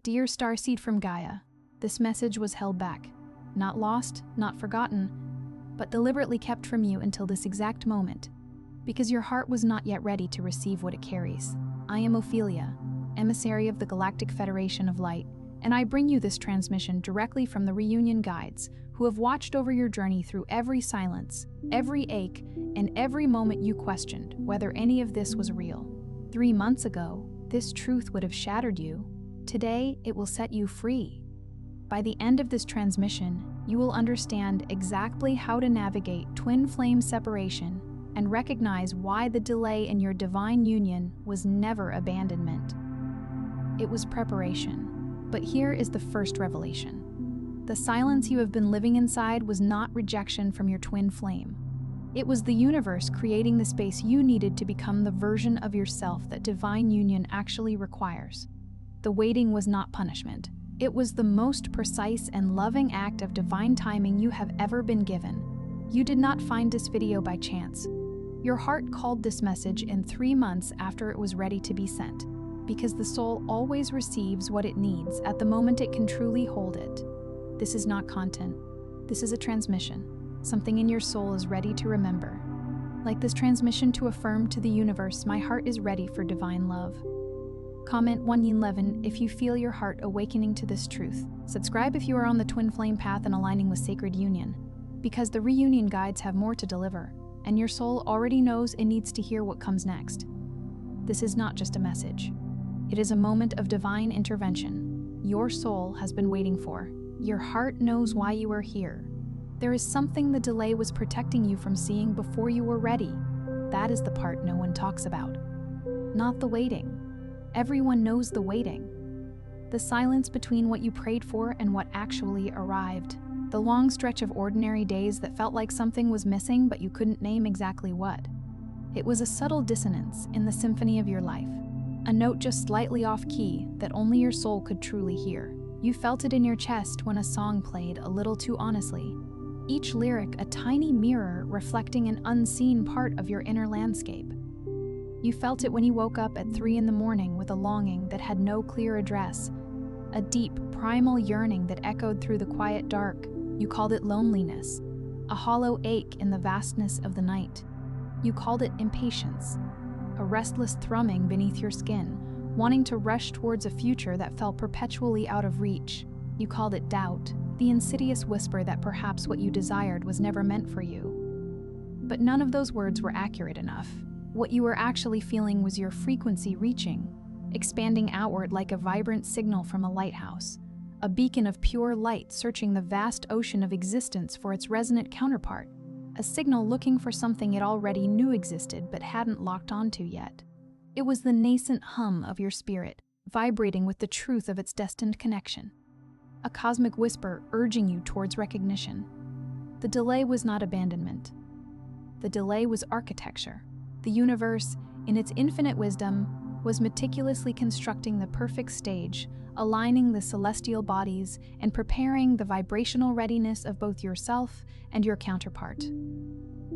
Dear Starseed from Gaia, this message was held back. Not lost, not forgotten, but deliberately kept from you until this exact moment, because your heart was not yet ready to receive what it carries. I am Ophelia, emissary of the Galactic Federation of Light, and I bring you this transmission directly from the reunion guides who have watched over your journey through every silence, every ache, and every moment you questioned whether any of this was real. 3 months ago, this truth would have shattered you. Today, it will set you free. By the end of this transmission, you will understand exactly how to navigate twin flame separation and recognize why the delay in your divine union was never abandonment. It was preparation. But here is the first revelation. The silence you have been living inside was not rejection from your twin flame. It was the universe creating the space you needed to become the version of yourself that divine union actually requires. The waiting was not punishment. It was the most precise and loving act of divine timing you have ever been given. You did not find this video by chance. Your heart called this message in 3 months after it was ready to be sent, because the soul always receives what it needs at the moment it can truly hold it. This is not content. This is a transmission. Something in your soul is ready to remember. Like this transmission to affirm to the universe, my heart is ready for divine love. Comment 111 if you feel your heart awakening to this truth. Subscribe if you are on the twin flame path and aligning with sacred union, because the reunion guides have more to deliver, and your soul already knows it needs to hear what comes next. This is not just a message. It is a moment of divine intervention. Your soul has been waiting for. Your heart knows why you are here. There is something the delay was protecting you from seeing before you were ready. That is the part no one talks about. Not the waiting. Everyone knows the waiting. The silence between what you prayed for and what actually arrived. The long stretch of ordinary days that felt like something was missing but you couldn't name exactly what. It was a subtle dissonance in the symphony of your life. A note just slightly off key that only your soul could truly hear. You felt it in your chest when a song played a little too honestly. Each lyric a tiny mirror reflecting an unseen part of your inner landscape. You felt it when you woke up at 3 in the morning with a longing that had no clear address, a deep, primal yearning that echoed through the quiet dark. You called it loneliness, a hollow ache in the vastness of the night. You called it impatience, a restless thrumming beneath your skin, wanting to rush towards a future that felt perpetually out of reach. You called it doubt, the insidious whisper that perhaps what you desired was never meant for you. But none of those words were accurate enough. What you were actually feeling was your frequency reaching, expanding outward like a vibrant signal from a lighthouse, a beacon of pure light searching the vast ocean of existence for its resonant counterpart, a signal looking for something it already knew existed but hadn't locked onto yet. It was the nascent hum of your spirit, vibrating with the truth of its destined connection, a cosmic whisper urging you towards recognition. The delay was not abandonment. The delay was architecture. The universe, in its infinite wisdom, was meticulously constructing the perfect stage, aligning the celestial bodies and preparing the vibrational readiness of both yourself and your counterpart.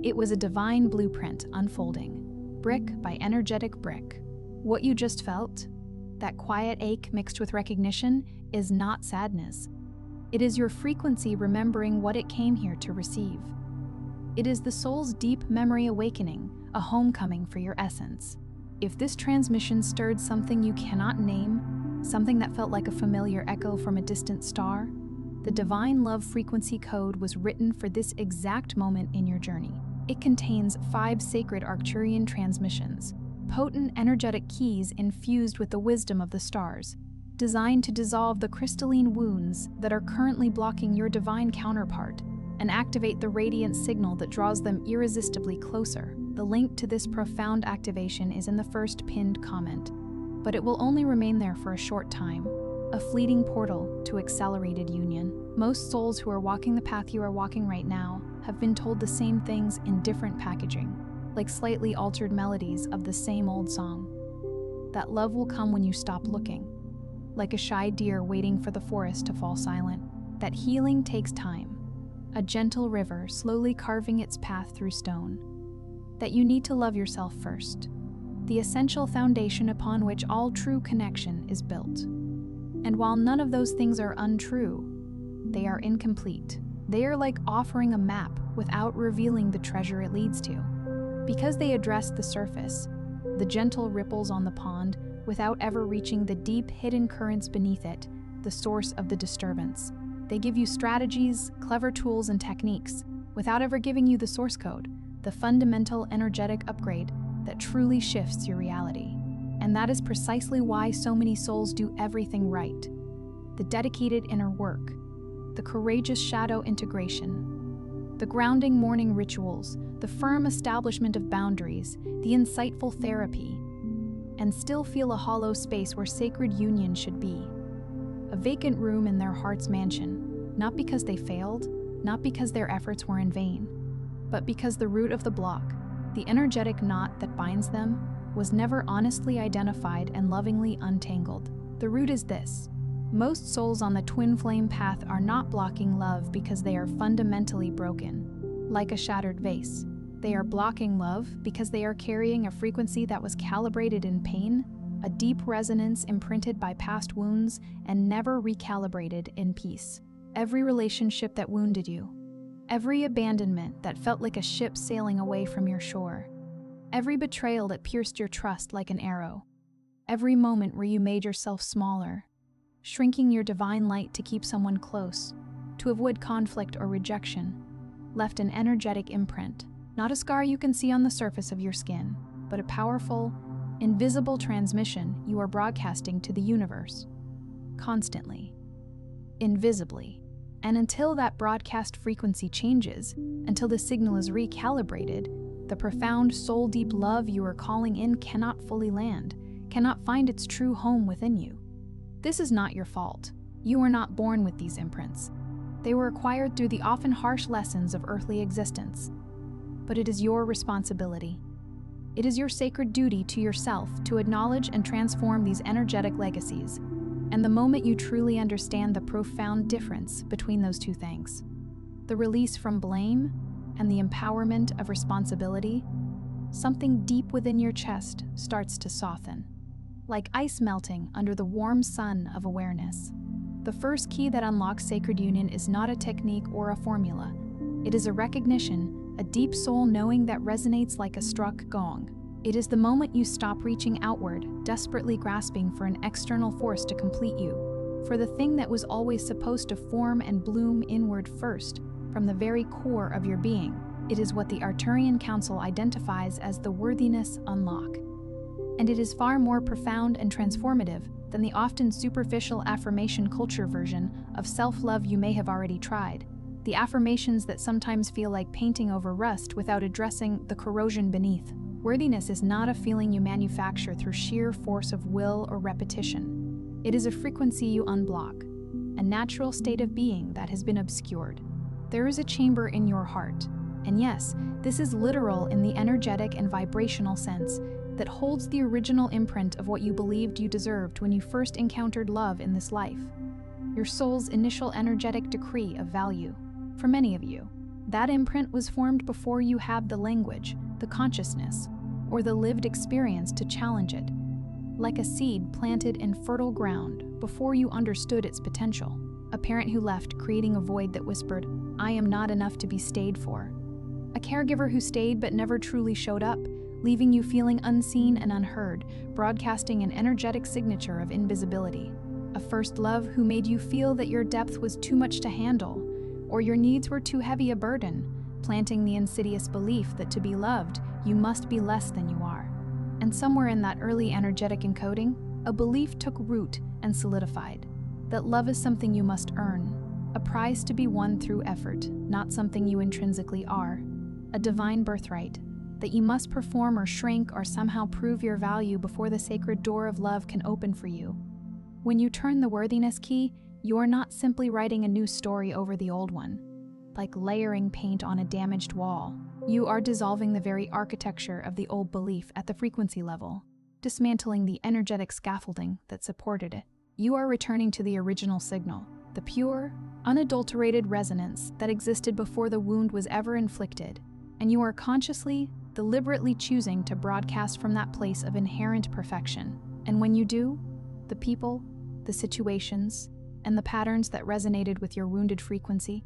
It was a divine blueprint unfolding, brick by energetic brick. What you just felt, that quiet ache mixed with recognition, is not sadness. It is your frequency remembering what it came here to receive. It is the soul's deep memory awakening, a homecoming for your essence. If this transmission stirred something you cannot name, something that felt like a familiar echo from a distant star, the divine love frequency code was written for this exact moment in your journey. It contains 5 sacred Arcturian transmissions, potent energetic keys infused with the wisdom of the stars, designed to dissolve the crystalline wounds that are currently blocking your divine counterpart and activate the radiant signal that draws them irresistibly closer. The link to this profound activation is in the first pinned comment, but it will only remain there for a short time, a fleeting portal to accelerated union. Most souls who are walking the path you are walking right now have been told the same things in different packaging, like slightly altered melodies of the same old song. That love will come when you stop looking, like a shy deer waiting for the forest to fall silent. That healing takes time, a gentle river slowly carving its path through stone. That you need to love yourself first, the essential foundation upon which all true connection is built. And while none of those things are untrue, they are incomplete. They are like offering a map without revealing the treasure it leads to. Because they address the surface, the gentle ripples on the pond, without ever reaching the deep hidden currents beneath it, the source of the disturbance. They give you strategies, clever tools, and techniques, without ever giving you the source code, the fundamental energetic upgrade that truly shifts your reality. And that is precisely why so many souls do everything right. The dedicated inner work, the courageous shadow integration, the grounding morning rituals, the firm establishment of boundaries, the insightful therapy, and still feel a hollow space where sacred union should be. A vacant room in their heart's mansion, not because they failed, not because their efforts were in vain, but because the root of the block, the energetic knot that binds them, was never honestly identified and lovingly untangled. The root is this: most souls on the twin flame path are not blocking love because they are fundamentally broken, like a shattered vase. They are blocking love because they are carrying a frequency that was calibrated in pain, a deep resonance imprinted by past wounds and never recalibrated in peace. Every relationship that wounded you, every abandonment that felt like a ship sailing away from your shore, every betrayal that pierced your trust like an arrow, every moment where you made yourself smaller, shrinking your divine light to keep someone close, to avoid conflict or rejection, left an energetic imprint, not a scar you can see on the surface of your skin, but a powerful, invisible transmission you are broadcasting to the universe, constantly, invisibly. And until that broadcast frequency changes, until the signal is recalibrated, the profound soul-deep love you are calling in cannot fully land, cannot find its true home within you. This is not your fault. You were not born with these imprints. They were acquired through the often harsh lessons of earthly existence. But it is your responsibility. It is your sacred duty to yourself to acknowledge and transform these energetic legacies. And the moment you truly understand the profound difference between those two things, the release from blame and the empowerment of responsibility, something deep within your chest starts to soften, like ice melting under the warm sun of awareness. The first key that unlocks sacred union is not a technique or a formula. It is a recognition, a deep soul knowing that resonates like a struck gong. It is the moment you stop reaching outward, desperately grasping for an external force to complete you, for the thing that was always supposed to form and bloom inward first, from the very core of your being. It is what the Arcturian Council identifies as the worthiness unlock. And it is far more profound and transformative than the often superficial affirmation culture version of self-love you may have already tried. The affirmations that sometimes feel like painting over rust without addressing the corrosion beneath. Worthiness is not a feeling you manufacture through sheer force of will or repetition. It is a frequency you unblock, a natural state of being that has been obscured. There is a chamber in your heart, and yes, this is literal in the energetic and vibrational sense, that holds the original imprint of what you believed you deserved when you first encountered love in this life. Your soul's initial energetic decree of value. For many of you, that imprint was formed before you had the language, the consciousness, or the lived experience to challenge it, like a seed planted in fertile ground before you understood its potential. A parent who left, creating a void that whispered, "I am not enough to be stayed for." A caregiver who stayed but never truly showed up, leaving you feeling unseen and unheard, broadcasting an energetic signature of invisibility. A first love who made you feel that your depth was too much to handle, or your needs were too heavy a burden, planting the insidious belief that to be loved, you must be less than you are. And somewhere in that early energetic encoding, a belief took root and solidified, that love is something you must earn, a prize to be won through effort, not something you intrinsically are, a divine birthright, that you must perform or shrink or somehow prove your value before the sacred door of love can open for you. When you turn the worthiness key, you're not simply writing a new story over the old one, like layering paint on a damaged wall. You are dissolving the very architecture of the old belief at the frequency level, dismantling the energetic scaffolding that supported it. You are returning to the original signal, the pure, unadulterated resonance that existed before the wound was ever inflicted, and you are consciously, deliberately choosing to broadcast from that place of inherent perfection. And when you do, the people, the situations, and the patterns that resonated with your wounded frequency,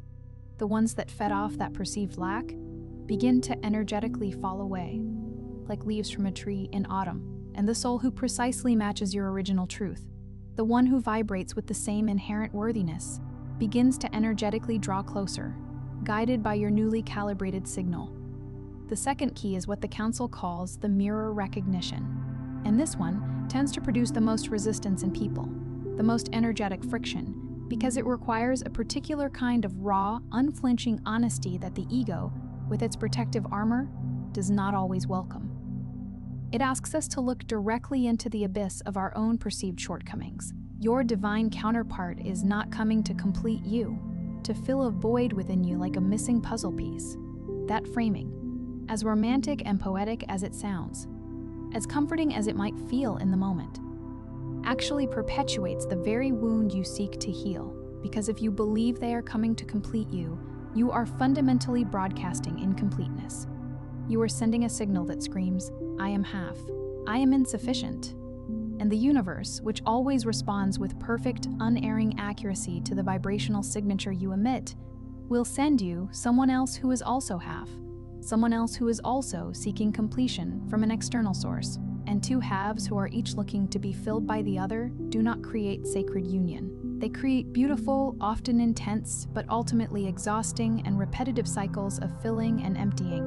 the ones that fed off that perceived lack, begin to energetically fall away, like leaves from a tree in autumn, and the soul who precisely matches your original truth, the one who vibrates with the same inherent worthiness, begins to energetically draw closer, guided by your newly calibrated signal. The second key is what the Council calls the mirror recognition, and this one tends to produce the most resistance in people, the most energetic friction, because it requires a particular kind of raw, unflinching honesty that the ego, with its protective armor, does not always welcome. It asks us to look directly into the abyss of our own perceived shortcomings. Your divine counterpart is not coming to complete you, to fill a void within you like a missing puzzle piece. That framing, as romantic and poetic as it sounds, as comforting as it might feel in the moment, actually perpetuates the very wound you seek to heal, because if you believe they are coming to complete you, you are fundamentally broadcasting incompleteness. You are sending a signal that screams, "I am half, I am insufficient." And the universe, which always responds with perfect, unerring accuracy to the vibrational signature you emit, will send you someone else who is also half, someone else who is also seeking completion from an external source. And two halves who are each looking to be filled by the other do not create sacred union. They create beautiful, often intense, but ultimately exhausting and repetitive cycles of filling and emptying,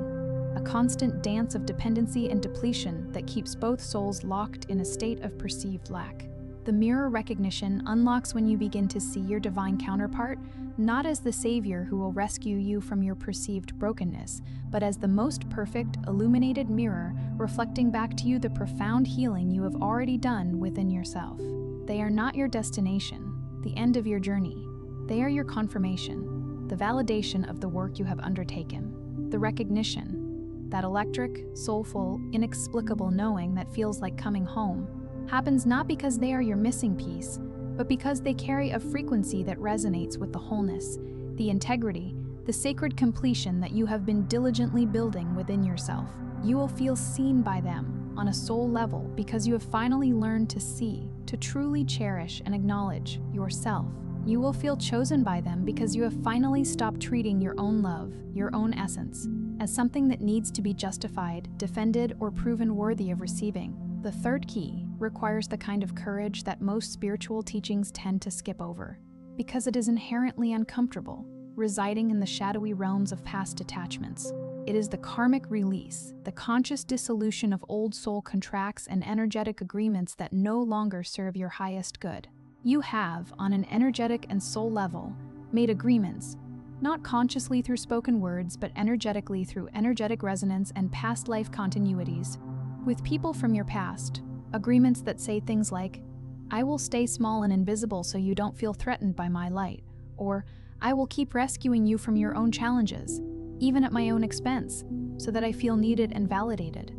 a constant dance of dependency and depletion that keeps both souls locked in a state of perceived lack. The mirror recognition unlocks when you begin to see your divine counterpart not as the savior who will rescue you from your perceived brokenness, but as the most perfect, illuminated mirror reflecting back to you the profound healing you have already done within yourself. They are not your destination, the end of your journey. They are your confirmation, the validation of the work you have undertaken, the recognition, that electric, soulful, inexplicable knowing that feels like coming home, happens not because they are your missing piece, but because they carry a frequency that resonates with the wholeness, the integrity, the sacred completion that you have been diligently building within yourself. You will feel seen by them on a soul level because you have finally learned to see, to truly cherish and acknowledge yourself. You will feel chosen by them because you have finally stopped treating your own love, your own essence, as something that needs to be justified, defended, or proven worthy of receiving. The third key requires the kind of courage that most spiritual teachings tend to skip over, because it is inherently uncomfortable, residing in the shadowy realms of past attachments. It is the karmic release, the conscious dissolution of old soul contracts and energetic agreements that no longer serve your highest good. You have, on an energetic and soul level, made agreements, not consciously through spoken words, but energetically through energetic resonance and past life continuities, with people from your past, agreements that say things like, "I will stay small and invisible so you don't feel threatened by my light," or "I will keep rescuing you from your own challenges, even at my own expense, so that I feel needed and validated,"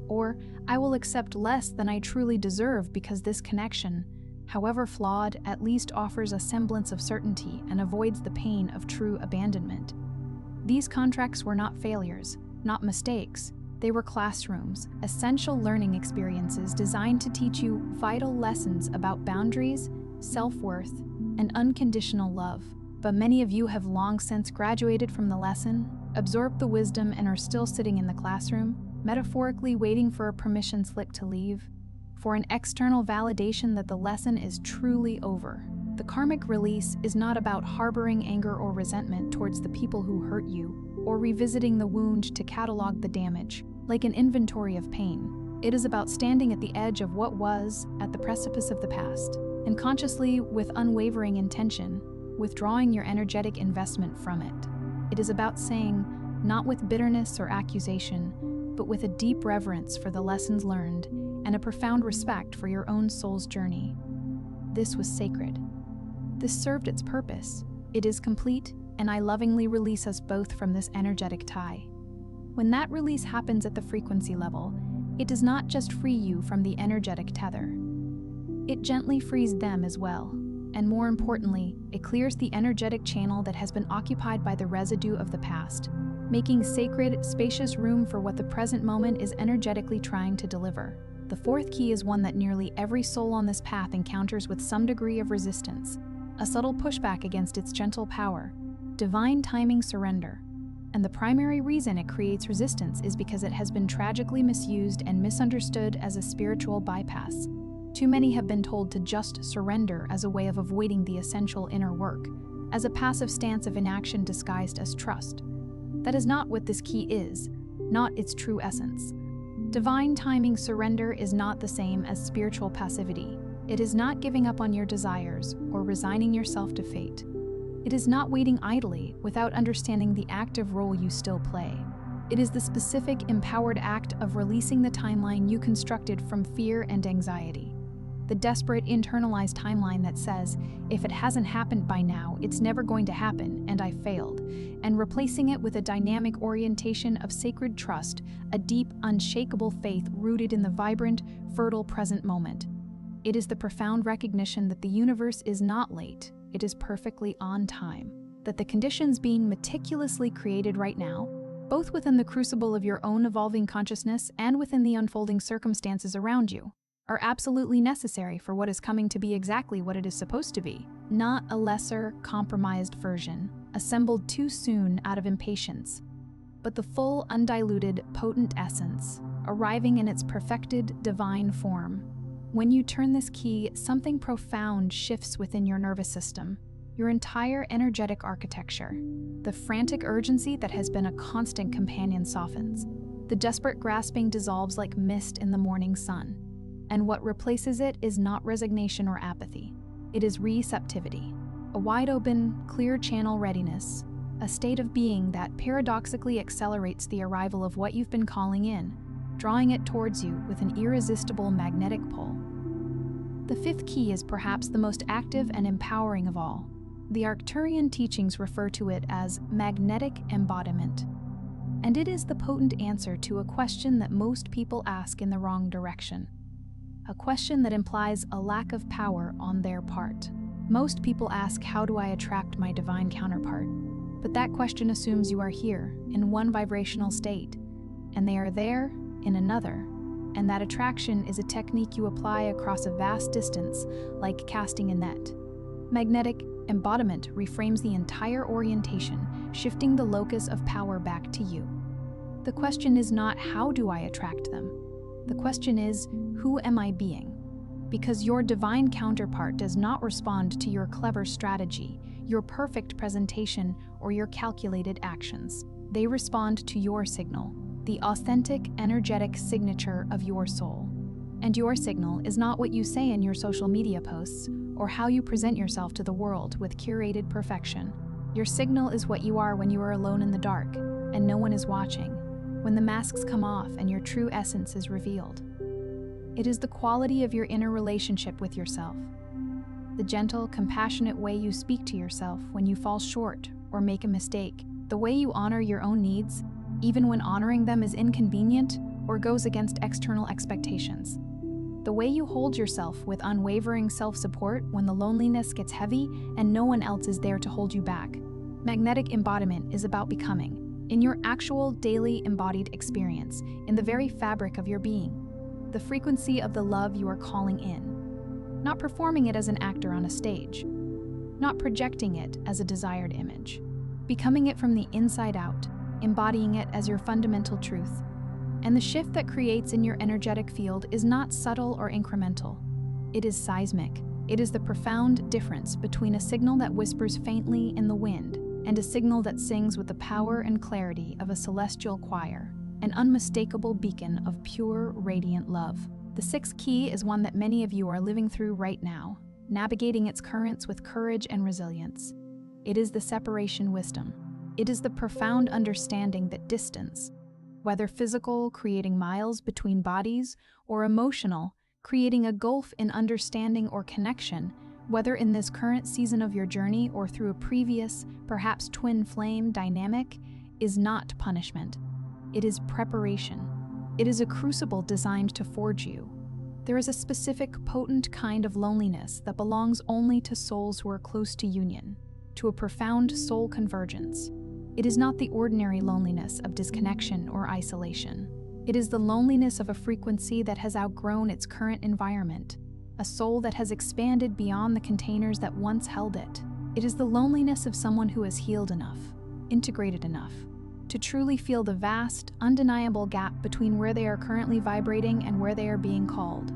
or "I will accept less than I truly deserve because this connection, however flawed, at least offers a semblance of certainty and avoids the pain of true abandonment." These contracts were not failures, not mistakes. They were classrooms, essential learning experiences designed to teach you vital lessons about boundaries, self-worth, and unconditional love. But many of you have long since graduated from the lesson, absorbed the wisdom, and are still sitting in the classroom, metaphorically waiting for a permission slip to leave, for an external validation that the lesson is truly over. The karmic release is not about harboring anger or resentment towards the people who hurt you, or revisiting the wound to catalog the damage, like an inventory of pain. It is about standing at the edge of what was, at the precipice of the past, and consciously, with unwavering intention, withdrawing your energetic investment from it. It is about saying, not with bitterness or accusation, but with a deep reverence for the lessons learned and a profound respect for your own soul's journey. This was sacred. This served its purpose. It is complete, and I lovingly release us both from this energetic tie. When that release happens at the frequency level, it does not just free you from the energetic tether. It gently frees them as well, and more importantly, it clears the energetic channel that has been occupied by the residue of the past, making sacred, spacious room for what the present moment is energetically trying to deliver. The fourth key is one that nearly every soul on this path encounters with some degree of resistance, a subtle pushback against its gentle power, divine timing surrender. And the primary reason it creates resistance is because it has been tragically misused and misunderstood as a spiritual bypass. Too many have been told to just surrender as a way of avoiding the essential inner work, as a passive stance of inaction disguised as trust. That is not what this key is, not its true essence. Divine timing surrender is not the same as spiritual passivity. It is not giving up on your desires or resigning yourself to fate. It is not waiting idly without understanding the active role you still play. It is the specific, empowered act of releasing the timeline you constructed from fear and anxiety. The desperate, internalized timeline that says, if it hasn't happened by now, it's never going to happen, and I failed, and replacing it with a dynamic orientation of sacred trust, a deep, unshakable faith rooted in the vibrant, fertile present moment. It is the profound recognition that the universe is not late, it is perfectly on time, that the conditions being meticulously created right now, both within the crucible of your own evolving consciousness and within the unfolding circumstances around you, are absolutely necessary for what is coming to be exactly what it is supposed to be, not a lesser, compromised version, assembled too soon out of impatience, but the full, undiluted, potent essence, arriving in its perfected, divine form. When you turn this key, something profound shifts within your nervous system, your entire energetic architecture. The frantic urgency that has been a constant companion softens. The desperate grasping dissolves like mist in the morning sun. And what replaces it is not resignation or apathy. It is receptivity, a wide-open, clear channel readiness, a state of being that paradoxically accelerates the arrival of what you've been calling in, drawing it towards you with an irresistible magnetic pull. The fifth key is perhaps the most active and empowering of all. The Arcturian teachings refer to it as magnetic embodiment, and it is the potent answer to a question that most people ask in the wrong direction, a question that implies a lack of power on their part. Most people ask, how do I attract my divine counterpart? But that question assumes you are here, in one vibrational state, and they are there in another, and that attraction is a technique you apply across a vast distance, like casting a net. Magnetic embodiment reframes the entire orientation, shifting the locus of power back to you. The question is not, how do I attract them? The question is, who am I being? Because your divine counterpart does not respond to your clever strategy, your perfect presentation, or your calculated actions. They respond to your signal, the authentic, energetic signature of your soul. And your signal is not what you say in your social media posts or how you present yourself to the world with curated perfection. Your signal is what you are when you are alone in the dark and no one is watching, when the masks come off and your true essence is revealed. It is the quality of your inner relationship with yourself, the gentle, compassionate way you speak to yourself when you fall short or make a mistake, the way you honor your own needs, even when honoring them is inconvenient or goes against external expectations. The way you hold yourself with unwavering self-support when the loneliness gets heavy and no one else is there to hold you back. Magnetic embodiment is about becoming, in your actual daily embodied experience, in the very fabric of your being, the frequency of the love you are calling in, not performing it as an actor on a stage, not projecting it as a desired image, becoming it from the inside out, embodying it as your fundamental truth. And the shift that creates in your energetic field is not subtle or incremental. It is seismic. It is the profound difference between a signal that whispers faintly in the wind and a signal that sings with the power and clarity of a celestial choir, an unmistakable beacon of pure, radiant love. The sixth key is one that many of you are living through right now, navigating its currents with courage and resilience. It is the separation wisdom. It is the profound understanding that distance, whether physical, creating miles between bodies, or emotional, creating a gulf in understanding or connection, whether in this current season of your journey or through a previous, perhaps twin flame dynamic, is not punishment. It is preparation. It is a crucible designed to forge you. There is a specific, potent kind of loneliness that belongs only to souls who are close to union, to a profound soul convergence. It is not the ordinary loneliness of disconnection or isolation. It is the loneliness of a frequency that has outgrown its current environment, a soul that has expanded beyond the containers that once held it. It is the loneliness of someone who has healed enough, integrated enough, to truly feel the vast, undeniable gap between where they are currently vibrating and where they are being called.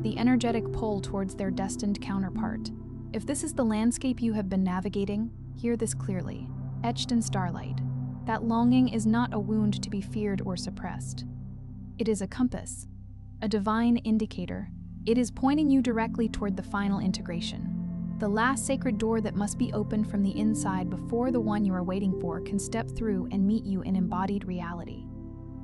The energetic pull towards their destined counterpart. If this is the landscape you have been navigating, hear this clearly, etched in starlight. That longing is not a wound to be feared or suppressed. It is a compass, a divine indicator. It is pointing you directly toward the final integration. The last sacred door that must be opened from the inside before the one you are waiting for can step through and meet you in embodied reality.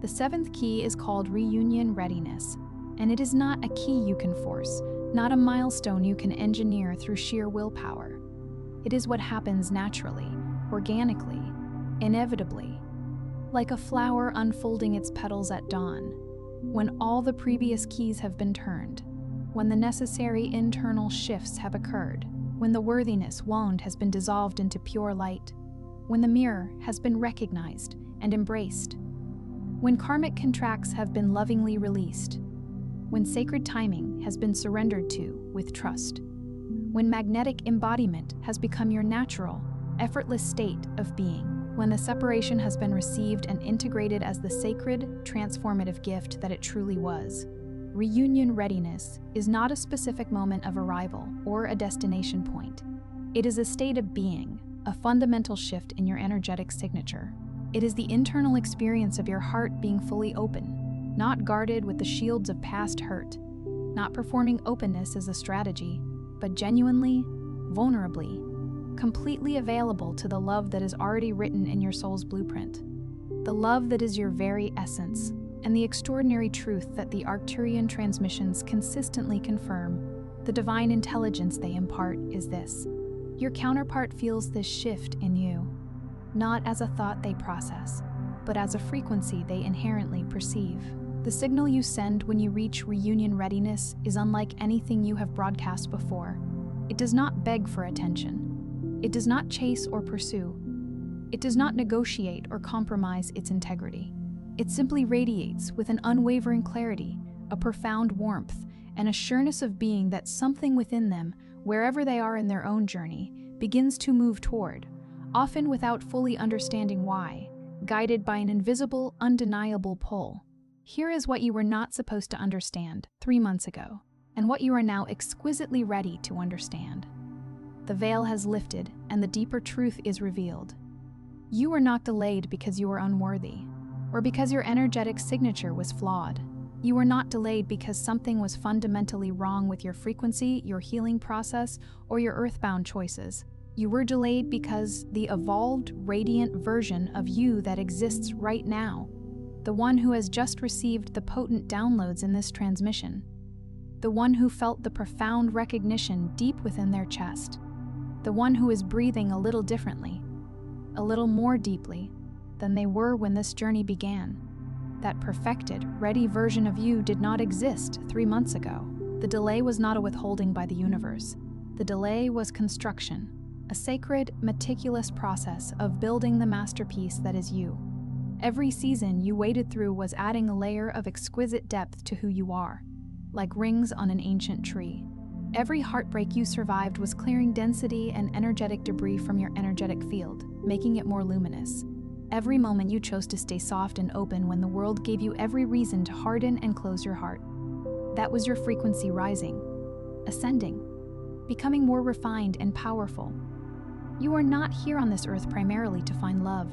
The seventh key is called reunion readiness, and it is not a key you can force, not a milestone you can engineer through sheer willpower. It is what happens naturally, organically, inevitably, like a flower unfolding its petals at dawn, when all the previous keys have been turned, when the necessary internal shifts have occurred, when the worthiness wound has been dissolved into pure light, when the mirror has been recognized and embraced, when karmic contracts have been lovingly released, when sacred timing has been surrendered to with trust, when magnetic embodiment has become your natural, effortless state of being, when the separation has been received and integrated as the sacred, transformative gift that it truly was. Reunion readiness is not a specific moment of arrival or a destination point. It is a state of being, a fundamental shift in your energetic signature. It is the internal experience of your heart being fully open, not guarded with the shields of past hurt, not performing openness as a strategy, but genuinely, vulnerably, completely available to the love that is already written in your soul's blueprint. The love that is your very essence, and the extraordinary truth that the Arcturian transmissions consistently confirm, the divine intelligence they impart, is this. Your counterpart feels this shift in you, not as a thought they process, but as a frequency they inherently perceive. The signal you send when you reach reunion readiness is unlike anything you have broadcast before. It does not beg for attention. It does not chase or pursue. It does not negotiate or compromise its integrity. It simply radiates with an unwavering clarity, a profound warmth, and a sureness of being that something within them, wherever they are in their own journey, begins to move toward, often without fully understanding why, guided by an invisible, undeniable pull. Here is what you were not supposed to understand 3 months ago, and what you are now exquisitely ready to understand. The veil has lifted, and the deeper truth is revealed. You were not delayed because you were unworthy, or because your energetic signature was flawed. You were not delayed because something was fundamentally wrong with your frequency, your healing process, or your earthbound choices. You were delayed because the evolved, radiant version of you that exists right now, the one who has just received the potent downloads in this transmission, the one who felt the profound recognition deep within their chest, the one who is breathing a little differently, a little more deeply, than they were when this journey began. That perfected, ready version of you did not exist 3 months ago. The delay was not a withholding by the universe. The delay was construction, a sacred, meticulous process of building the masterpiece that is you. Every season you waited through was adding a layer of exquisite depth to who you are, like rings on an ancient tree. Every heartbreak you survived was clearing density and energetic debris from your energetic field, making it more luminous. Every moment you chose to stay soft and open when the world gave you every reason to harden and close your heart. That was your frequency rising, ascending, becoming more refined and powerful. You are not here on this earth primarily to find love,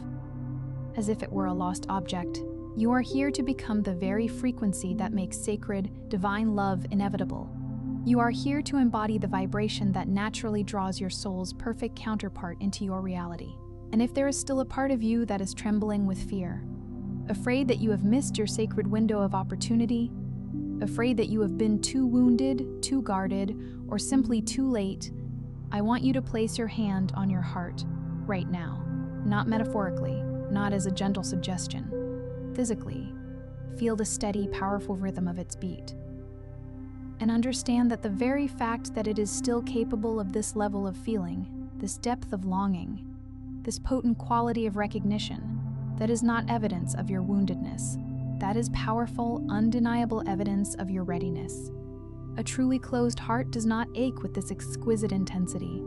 as if it were a lost object. You are here to become the very frequency that makes sacred, divine love inevitable. You are here to embody the vibration that naturally draws your soul's perfect counterpart into your reality. And if there is still a part of you that is trembling with fear, afraid that you have missed your sacred window of opportunity, afraid that you have been too wounded, too guarded, or simply too late, I want you to place your hand on your heart right now. Not metaphorically, not as a gentle suggestion. Physically, feel the steady, powerful rhythm of its beat. And understand that the very fact that it is still capable of this level of feeling, this depth of longing, this potent quality of recognition, that is not evidence of your woundedness. That is powerful, undeniable evidence of your readiness. A truly closed heart does not ache with this exquisite intensity.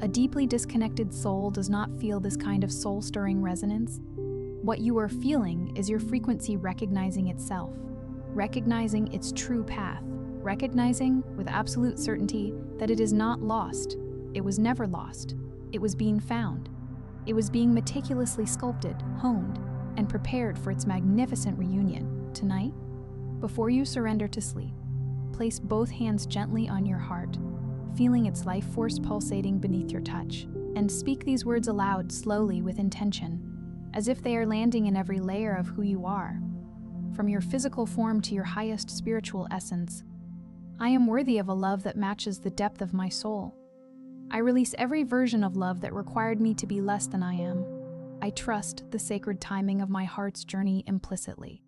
A deeply disconnected soul does not feel this kind of soul-stirring resonance. What you are feeling is your frequency recognizing itself, recognizing its true path, recognizing with absolute certainty that it is not lost. It was never lost. It was being found. It was being meticulously sculpted, honed, and prepared for its magnificent reunion. Tonight, before you surrender to sleep, place both hands gently on your heart, feeling its life force pulsating beneath your touch, and speak these words aloud slowly with intention, as if they are landing in every layer of who you are, from your physical form to your highest spiritual essence. I am worthy of a love that matches the depth of my soul. I release every version of love that required me to be less than I am. I trust the sacred timing of my heart's journey implicitly,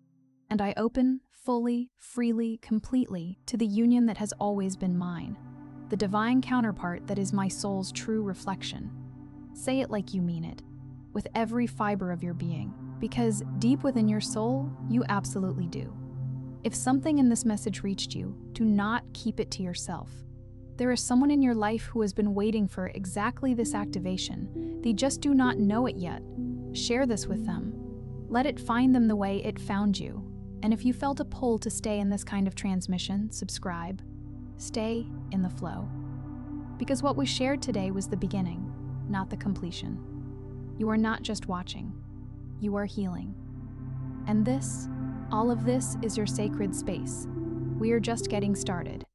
and I open fully, freely, completely to the union that has always been mine, the divine counterpart that is my soul's true reflection. Say it like you mean it, with every fiber of your being, because deep within your soul, you absolutely do. If something in this message reached you, do not keep it to yourself. There is someone in your life who has been waiting for exactly this activation. They just do not know it yet. Share this with them. Let it find them the way it found you. And if you felt a pull to stay in this kind of transmission, subscribe. Stay in the flow. Because what was shared today was the beginning, not the completion. You are not just watching. You are healing. And this, all of this, is your sacred space. We are just getting started.